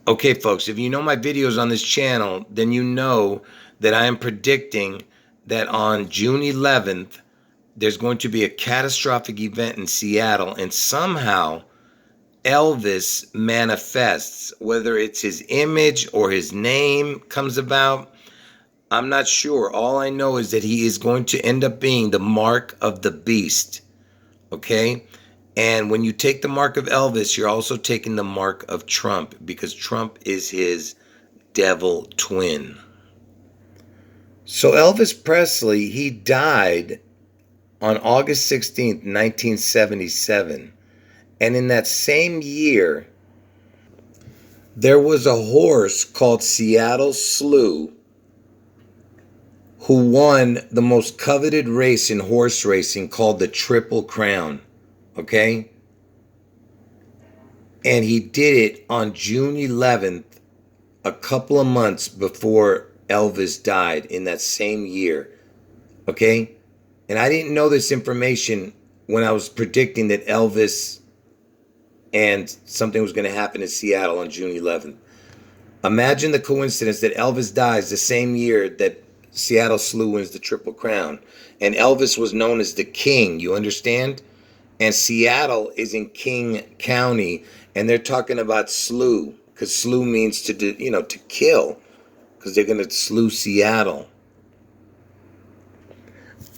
Okay, folks, if you know my videos on this channel, then you know that I am predicting that on June 11th, there's going to be a catastrophic event in Seattle, and somehow Elvis manifests, whether it's his image or his name comes about. I'm not sure. All I know is that he is going to end up being the mark of the beast. Okay? And when you take the mark of Elvis, you're also taking the mark of Trump, because Trump is his devil twin. So Elvis Presley, he died on August 16th, 1977. And in that same year, there was a horse called Seattle Slew who won the most coveted race in horse racing called the Triple Crown. Okay? And he did it on June 11th, a couple of months before Elvis died in that same year. Okay? And I didn't know this information when I was predicting that Elvis and something was going to happen in Seattle on June 11th. Imagine the coincidence that Elvis dies the same year that Seattle Slew wins the Triple Crown. And Elvis was known as the King, you understand? And Seattle is in King County, and they're talking about slew, because slew means to to kill, because they're going to slew Seattle.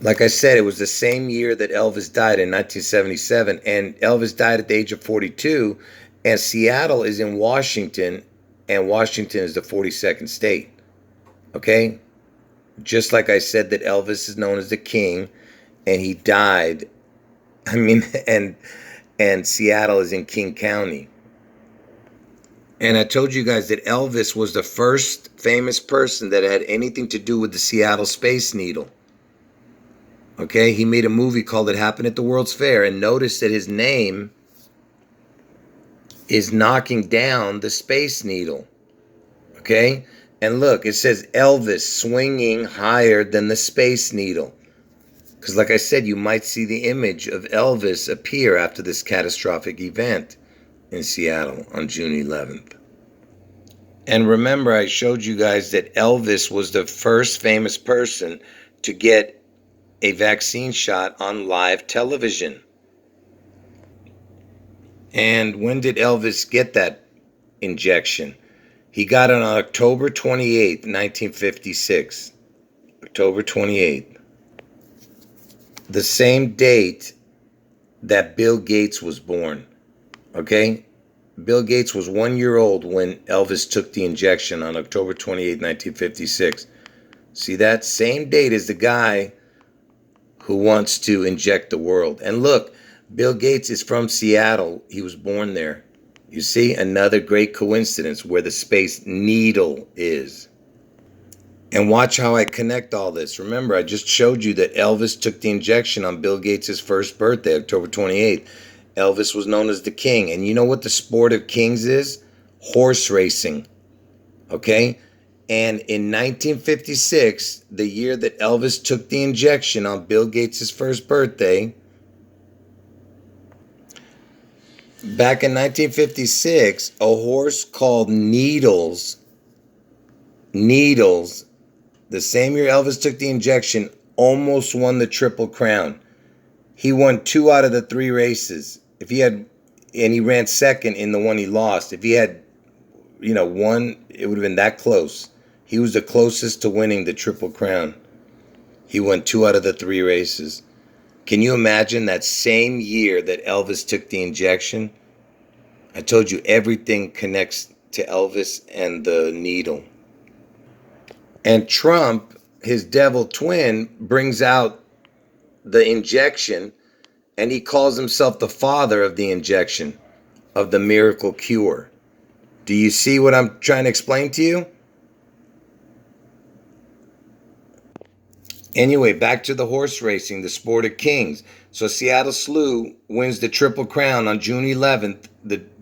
Like I said, it was the same year that Elvis died in 1977, and Elvis died at the age of 42, and Seattle is in Washington, and Washington is the 42nd state. Okay? Just like I said that Elvis is known as the King, and he died, and Seattle is in King County. And I told you guys that Elvis was the first famous person that had anything to do with the Seattle Space Needle. Okay, he made a movie called It Happened at the World's Fair, and notice that his name is knocking down the Space Needle. Okay, and look, it says Elvis swinging higher than the Space Needle. Because like I said, you might see the image of Elvis appear after this catastrophic event in Seattle on June 11th. And remember, I showed you guys that Elvis was the first famous person to get a vaccine shot on live television. And when did Elvis get that injection? He got it on October 28th, 1956. October 28th. The same date that Bill Gates was born. Okay? Bill Gates was 1 year old when Elvis took the injection on October 28th, 1956. See, that same date is the guy who wants to inject the world. And look, Bill Gates is from Seattle. He was born there. You see, another great coincidence where the Space Needle is. And watch how I connect all this. Remember, I just showed you that Elvis took the injection on Bill Gates' first birthday, October 28th. Elvis was known as the King. And you know what the sport of kings is? Horse racing. Okay? And in 1956, the year that Elvis took the injection on Bill Gates' first birthday, back in 1956, a horse called Needles, the same year Elvis took the injection, almost won the Triple Crown. He won 2 out of the 3 races. And he ran second in the one he lost. If he had, won, it would have been that close. He was the closest to winning the Triple Crown. He won 2 out of the 3 races. Can you imagine that same year that Elvis took the injection? I told you everything connects to Elvis and the needle. And Trump, his devil twin, brings out the injection, and he calls himself the father of the injection, of the miracle cure. Do you see what I'm trying to explain to you? Anyway, back to the horse racing, the sport of kings. So Seattle Slew wins the Triple Crown on June 11th,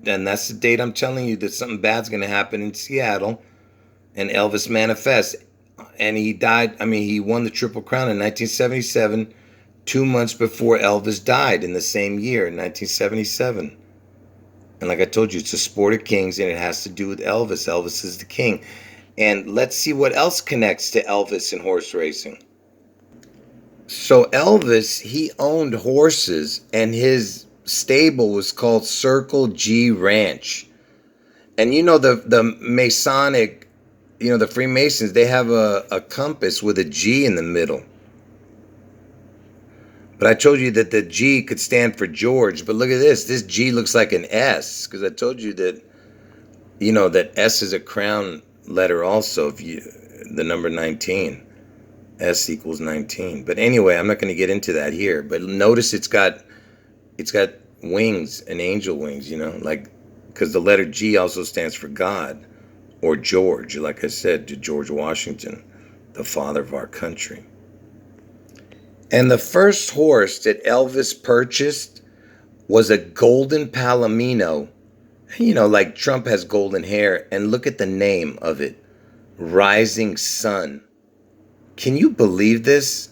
and that's the date I'm telling you that something bad's going to happen in Seattle, and Elvis manifests. And he he won the Triple Crown in 1977, 2 months before Elvis died in the same year, 1977. And like I told you, it's a sport of kings, and it has to do with Elvis. Elvis is the king. And let's see what else connects to Elvis and horse racing. So Elvis, he owned horses, and his stable was called Circle G Ranch. And the Masonic, the Freemasons, they have a compass with a G in the middle. But I told you that the G could stand for George. But look at this. This G looks like an S, because I told you that, that S is a crown letter also. The number 19. S equals 19. But anyway, I'm not going to get into that here. But notice it's got wings and angel wings, because the letter G also stands for God, or George, like I said, to George Washington, the father of our country. And the first horse that Elvis purchased was a golden palomino. Like Trump has golden hair. And look at the name of it. Rising Sun. Can you believe this?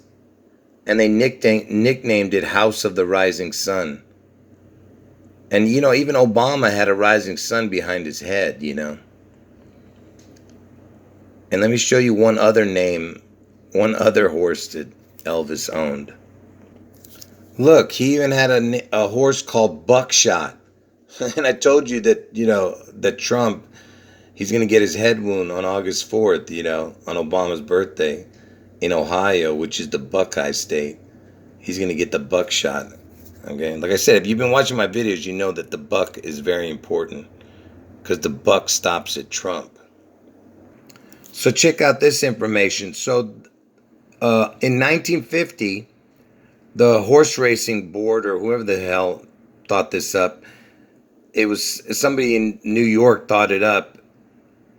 And they nicknamed it House of the Rising Sun. And, even Obama had a rising sun behind his head, And let me show you one other horse that Elvis owned. Look, he even had a horse called Buckshot. And I told you that, that Trump, he's going to get his head wound on August 4th, on Obama's birthday in Ohio, which is the Buckeye state. He's going to get the buckshot. Okay, like I said, if you've been watching my videos, you know that the buck is very important, because the buck stops at Trump. So check out this information. So in 1950, the horse racing board, or whoever the hell thought this up, it was somebody in New York thought it up,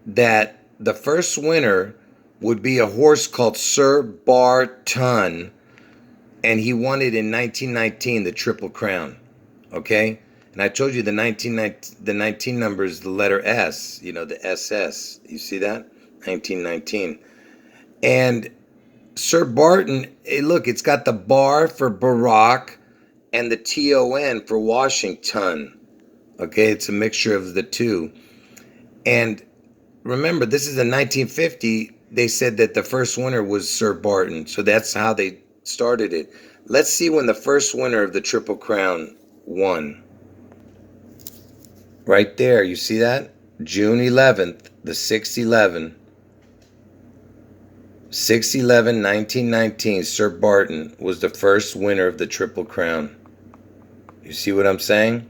that the first winner would be a horse called Sir Barton, and he won it in 1919, the Triple Crown. Okay? And I told you the 19 number is the letter S, the SS. You see that? 1919. And Sir Barton, look, it's got the bar for Barack and the TON for Washington. Okay? It's a mixture of the two. And remember, this is in 1950. They said that the first winner was Sir Barton. So that's how they started it. Let's see when the first winner of the Triple Crown won. Right there, you see that? June 11th, the 6/11. 6/11, 1919, Sir Barton was the first winner of the Triple Crown. You see what I'm saying?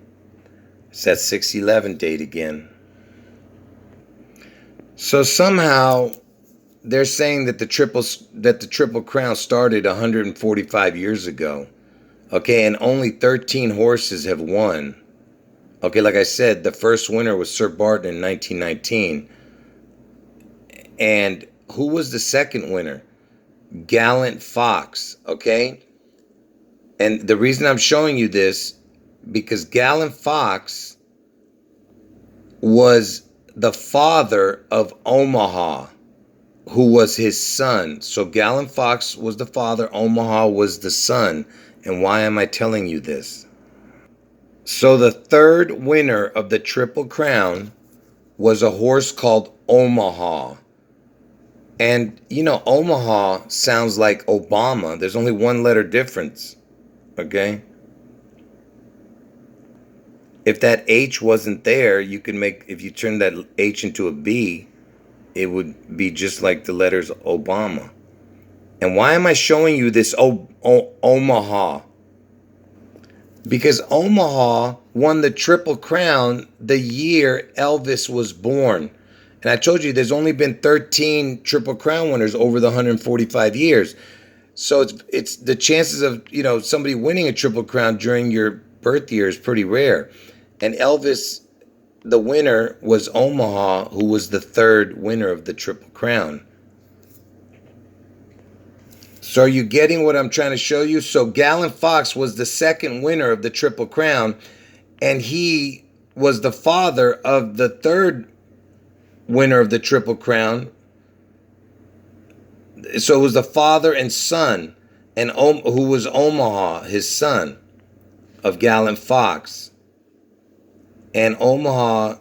It's that 6/11 date again. So somehow they're saying that the Triple Crown started 145 years ago. Okay, and only 13 horses have won. Okay, like I said, the first winner was Sir Barton in 1919. And who was the second winner? Gallant Fox, okay? And the reason I'm showing you this, because Gallant Fox was the father of Omaha, who was his son. So Gallant Fox was the father, Omaha was the son. And why am I telling you this? So the third winner of the Triple Crown was a horse called Omaha. And, Omaha sounds like Obama. There's only one letter difference, okay? If that H wasn't there, if you turn that H into a B, it would be just like the letters Obama. And why am I showing you this Omaha? Because Omaha won the Triple Crown the year Elvis was born. And I told you there's only been 13 Triple Crown winners over the 145 years. So it's the chances of, somebody winning a Triple Crown during your birth year is pretty rare. And Elvis, the winner, was Omaha, who was the third winner of the Triple Crown. So are you getting what I'm trying to show you? So Gallant Fox was the second winner of the Triple Crown, and he was the father of the third winner of the Triple Crown. So it was the father and son, and who was Omaha, his son, of Gallant Fox. And Omaha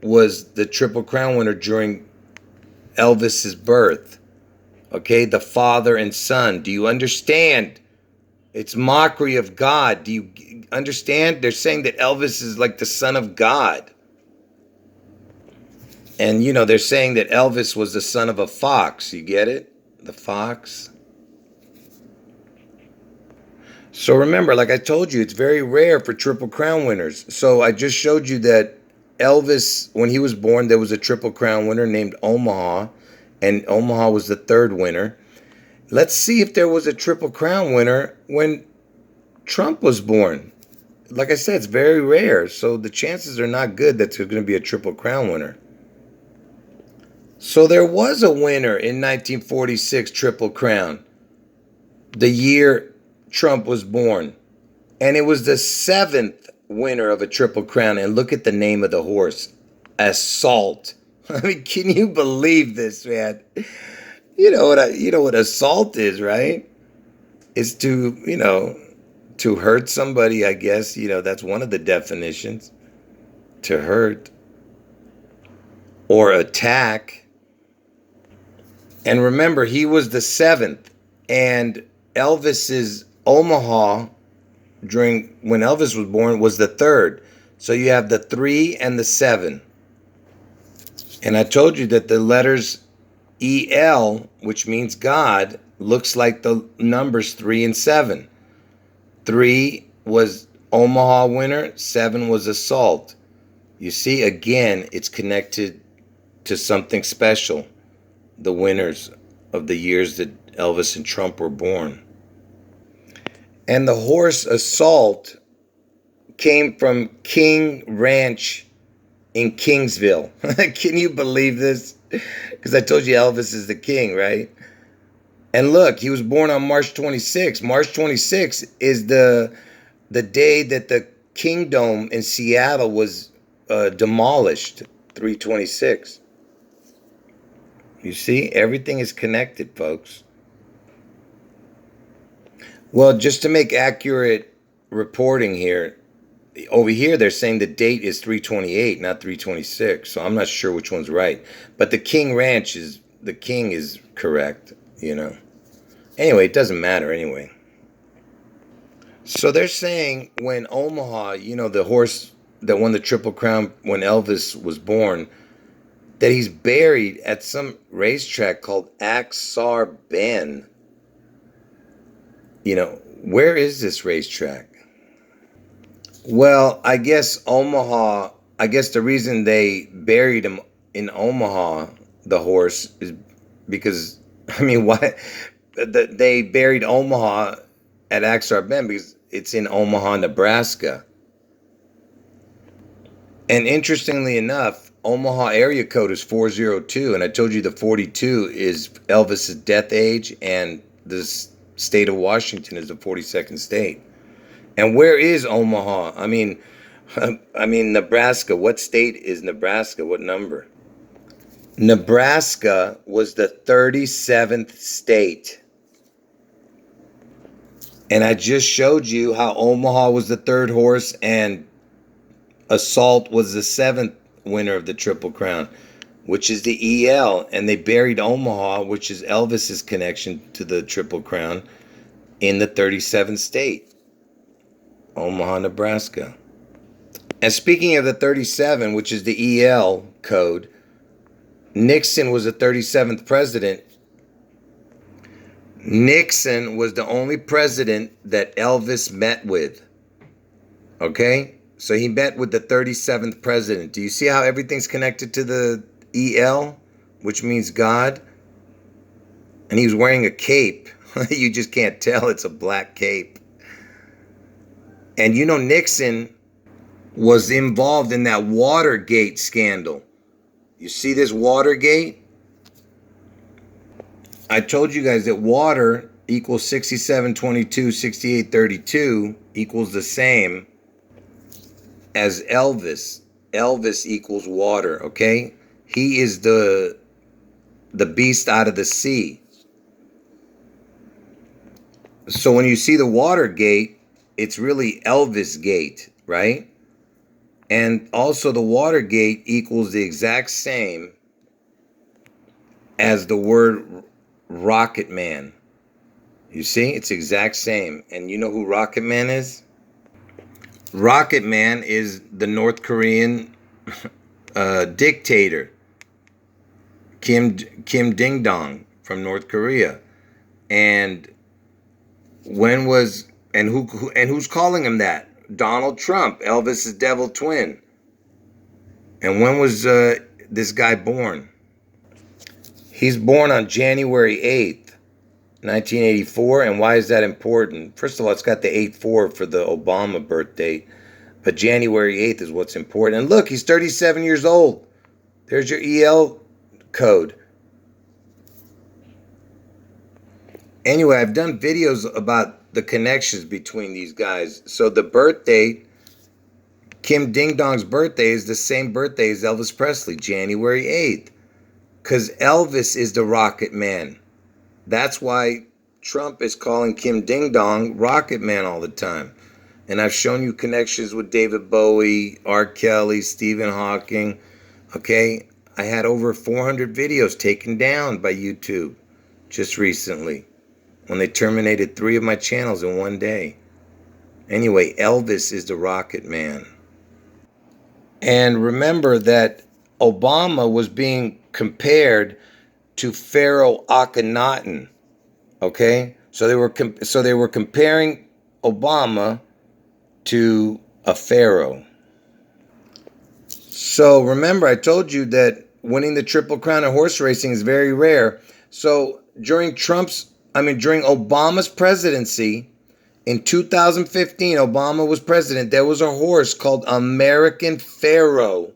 was the Triple Crown winner during Elvis's birth. Okay, the father and son. Do you understand? It's mockery of God. Do you understand? They're saying that Elvis is like the son of God. And, they're saying that Elvis was the son of a fox. You get it? The fox. So remember, like I told you, it's very rare for Triple Crown winners. So I just showed you that Elvis, when he was born, there was a Triple Crown winner named Omaha. And Omaha was the third winner. Let's see if there was a Triple Crown winner when Trump was born. Like I said, it's very rare. So the chances are not good that there's going to be a Triple Crown winner. So there was a winner in 1946 Triple Crown, the year Trump was born. And it was the 7th winner of a Triple Crown. And look at the name of the horse, Assault. I mean, can you believe this, man? You know what assault is, right? Is to hurt somebody, I guess. That's one of the definitions. To hurt or attack. And remember, he was the 7th. And Elvis's Omaha, when Elvis was born, was the 3rd. So you have the 3 and the 7. And I told you that the letters EL, which means God, looks like the numbers 3 and 7. 3 was Omaha winner, 7 was Assault. You see, again, it's connected to something special. The winners of the years that Elvis and Trump were born. And the horse Assault came from King Ranch in Kingsville. Can you believe this? Because I told you Elvis is the king, right? And look, he was born on March 26. March 26 is the day that the Kingdome in Seattle was demolished, 326. You see, everything is connected, folks. Well, just to make accurate reporting here, over here they're saying the date is 328, not 326. So I'm not sure which one's right. But the King Ranch the king is correct, Anyway, it doesn't matter anyway. So they're saying when Omaha, the horse that won the Triple Crown when Elvis was born, that he's buried at some racetrack called Axar Bend. Where is this racetrack? Well, I guess the reason they buried him in Omaha, the horse, is because, why? They buried Omaha at Axar Bend because it's in Omaha, Nebraska. And interestingly enough, Omaha area code is 402, and I told you the 42 is Elvis's death age, and the state of Washington is the 42nd state. And where is Omaha? Nebraska. What state is Nebraska? What number? Nebraska was the 37th state. And I just showed you how Omaha was the 3rd horse and Assault was the 7th winner of the Triple Crown, which is the EL. And they buried Omaha, which is Elvis's connection to the Triple Crown, in the 37th state, Omaha, Nebraska. And speaking of the 37, which is the EL code, Nixon was the 37th president. Nixon was the only president that Elvis met with. Okay? So he met with the 37th president. Do you see how everything's connected to the EL, which means God? And he was wearing a cape. You just can't tell it's a black cape. And Nixon was involved in that Watergate scandal. You see this Watergate? I told you guys that water equals 6722, 6832 equals the same as Elvis. Elvis equals water, okay? He is the beast out of the sea. So when you see the Watergate, it's really Elvis Gate, right? And also the Watergate equals the exact same as the word Rocket Man. You see, it's the exact same. And you know who Rocket Man is? Rocket Man is the North Korean dictator, Kim Ding Dong from North Korea. And when was and who's calling him that? Donald Trump, Elvis's devil twin. And when was this guy born? He's born on January 8th, 1984. And why is that important? First of all, it's got the 8-4 for the Obama birth date. But January 8th is what's important. And look, he's 37 years old. There's your EL code. Anyway, I've done videos about the connections between these guys. So the birth date, Kim Ding Dong's birthday, is the same birthday as Elvis Presley, January 8th. Because Elvis is the Rocket Man. That's why Trump is calling Kim Ding Dong Rocket Man all the time. And I've shown you connections with David Bowie, R. Kelly, Stephen Hawking. Okay? I had over 400 videos taken down by YouTube just recently, when they terminated 3 of my channels in one day. Anyway, Elvis is the Rocket Man. And remember that Obama was being compared to Pharaoh Akhenaten. Okay? So they were comparing Obama to a pharaoh. So remember, I told you that winning the Triple Crown in horse racing is very rare. So during Obama's presidency, in 2015, Obama was president, there was a horse called American Pharaoh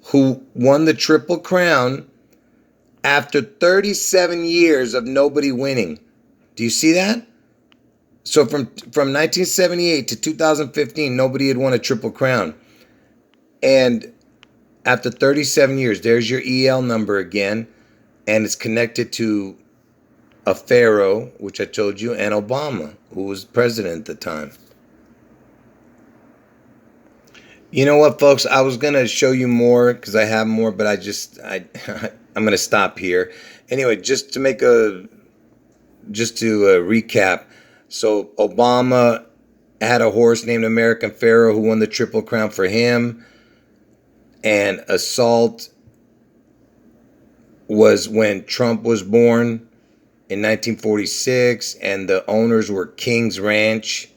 who won the Triple Crown after 37 years of nobody winning. Do you see that? So from 1978 to 2015, nobody had won a Triple Crown. And after 37 years, there's your EL number again, and it's connected to a pharaoh, which I told you, and Obama, who was president at the time. You know what, folks? I was going to show you more because I have more, but I'm going to stop here. Anyway, just to recap. So Obama had a horse named American Pharaoh who won the Triple Crown for him. And Assault was when Trump was born in 1946, and the owners were King's Ranch.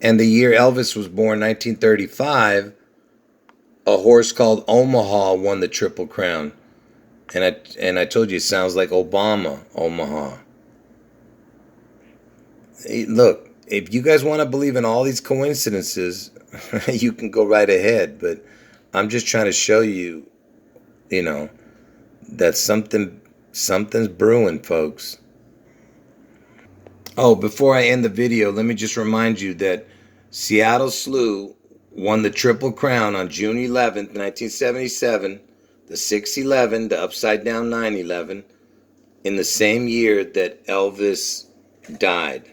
And the year Elvis was born, 1935, a horse called Omaha won the Triple Crown. And I told you, it sounds like Obama, Omaha. Hey, look, if you guys want to believe in all these coincidences, you can go right ahead. But I'm just trying to show you, that something's brewing, folks. Oh, before I end the video, let me just remind you that Seattle Slew won the Triple Crown on June 11th, 1977, the 611, the upside down 911, in the same year that Elvis died.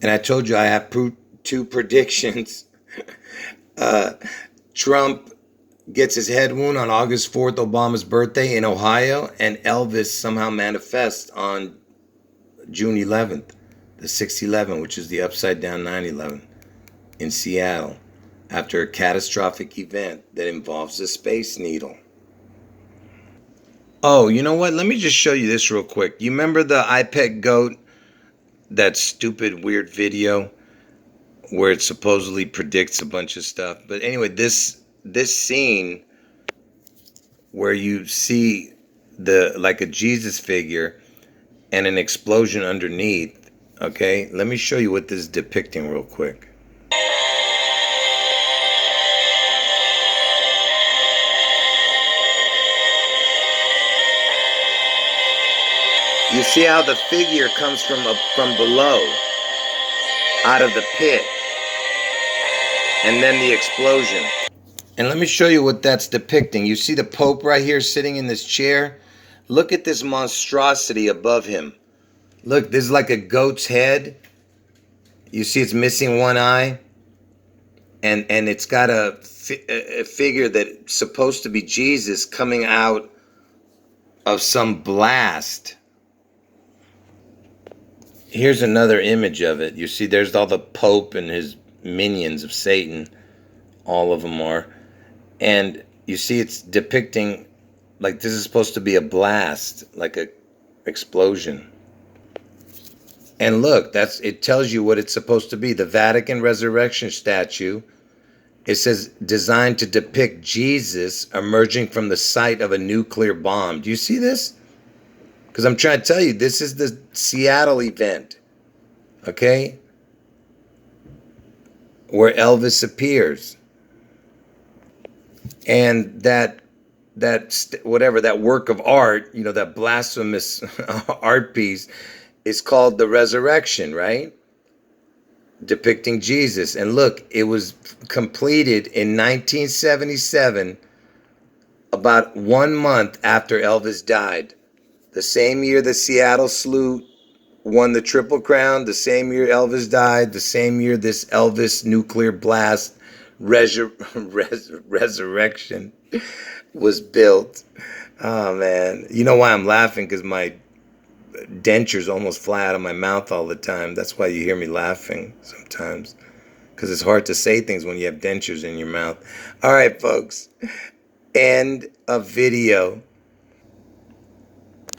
And I told you I have 2 predictions. Trump gets his head wound on August 4th, Obama's birthday in Ohio, and Elvis somehow manifests on June 11th, the 611, which is the upside down 911 in Seattle, after a catastrophic event that involves the Space Needle. Oh, you know what? Let me just show you this real quick. You remember the iPet goat, that stupid, weird video where it supposedly predicts a bunch of stuff? But anyway, this scene where you see like a Jesus figure and an explosion underneath, okay? Let me show you what this is depicting real quick. You see how the figure comes from below, out of the pit, and then the explosion. And let me show you what that's depicting. You see the Pope right here sitting in this chair? Look at this monstrosity above him. Look, this is like a goat's head. You see it's missing one eye. and it's got a figure that's supposed to be Jesus coming out of some blast. Here's another image of it. You see, there's all the Pope and his minions of Satan. All of them are. And you see it's depicting, like, this is supposed to be a blast, like a explosion. And look, it tells you what it's supposed to be. The Vatican resurrection statue, it says designed to depict Jesus emerging from the site of a nuclear bomb. Do you see this? Because I'm trying to tell you, this is the Seattle event, okay? Where Elvis appears. And that work of art, that blasphemous art piece is called The Resurrection, right? Depicting Jesus. And look, it was completed in 1977, about 1 month after Elvis died. The same year the Seattle Slew won the Triple Crown, the same year Elvis died, the same year this Elvis nuclear blast resurrection was built. Oh, man. You know why I'm laughing? Because my dentures almost fly out of my mouth all the time. That's why you hear me laughing sometimes. Because it's hard to say things when you have dentures in your mouth. All right, folks. End of video.